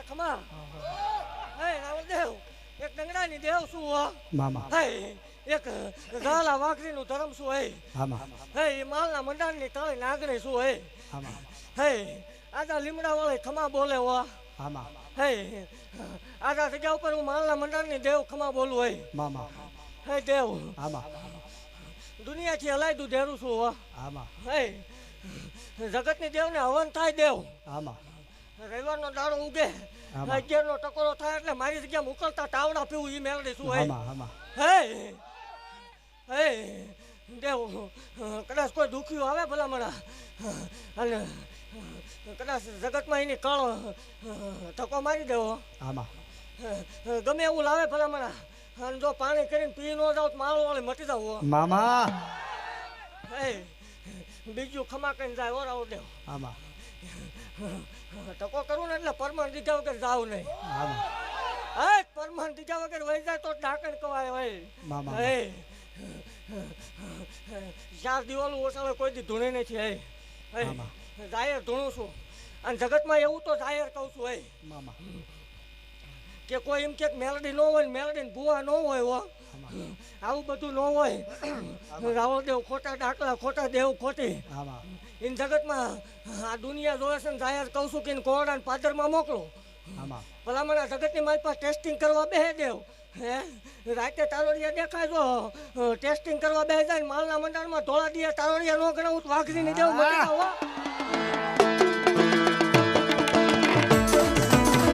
ખમા હે રાવણદેવ એક ડંગરાની દેવ શું હો મામા હે એક ગાલા વાઘરીનું ધર્મ શું હે આમાં હે એ માલના મંડાણની તળી નાગણી શું હે આમાં હે આજા લીમડા વાળે ખમા બોલે હો આમાં હે આજા જગ્યા ઉપર હું માલના મંડાણની દેવ ખમા બોલું હે મામા હે દેવ આમાં દુનિયાથી હલાયતું દેરું છું હો આમાં હે જગતની દેવને હવન થાય દેવ આમાં રવિવારનો દાડો ઉગે આમાં. 11નો ટકોરો થાય એટલે મારી જગ્યા મોકલતા તાવડા પીવું ઈ મેળડી શું હે આમાં આમાં હે હે દેવ કદાચ કોઈ દુખ્યું આવે ભલામણા અને કદાચ જગતમાં એની કળ ધક્કો મારી દેવો આમાં ગમે એવું લાવે ભલામણા અને જો પાણી કરીને પી ન જાવ તો માળો વાળી મટી જાવ મામા હે બીજું ખમા કરીને જાય ઓરાવો દેવ આમાં ટકો કરું ને એટલે પરમાન દીધા વગર જાવ નહીં આમાં હે પરમાન દીધા વગર વહી જાય તો ઢાંકણ કવાય હોય મામા હે 4 દિવાલું ઓછાવે કોઈ દી ધૂણે નથી હે હે આમાં. જાહેર ધૂણું છું અને જગતમાં એવું તો જાહેર કહું છું હે મામા કે કોઈ એમ કે મેલડી ન હોય મેલડી ભૂવા ન હોય હો આવું બધું ન હોય રાવણદેવ ખોટા ડાકલા ખોટા દેવ ખોટી આમાં ઇન જગતમાં આ દુનિયા જોવે છે ને જાહેર કહું છું કે કોરડાને પાદરમાં મોકલો આમાં ભલામણા જગતની મારી પાસે ટેસ્ટિંગ કરવા બેહે દેવ હે રાતે તારોડિયા દેખાય જો ટેસ્ટિંગ કરવા બેહે જાય ને માલના મંડાણમાં ધોળા દિયા તારોડિયા ન ગણાવું તો વાઘરીની દેવ મટી જાવ હો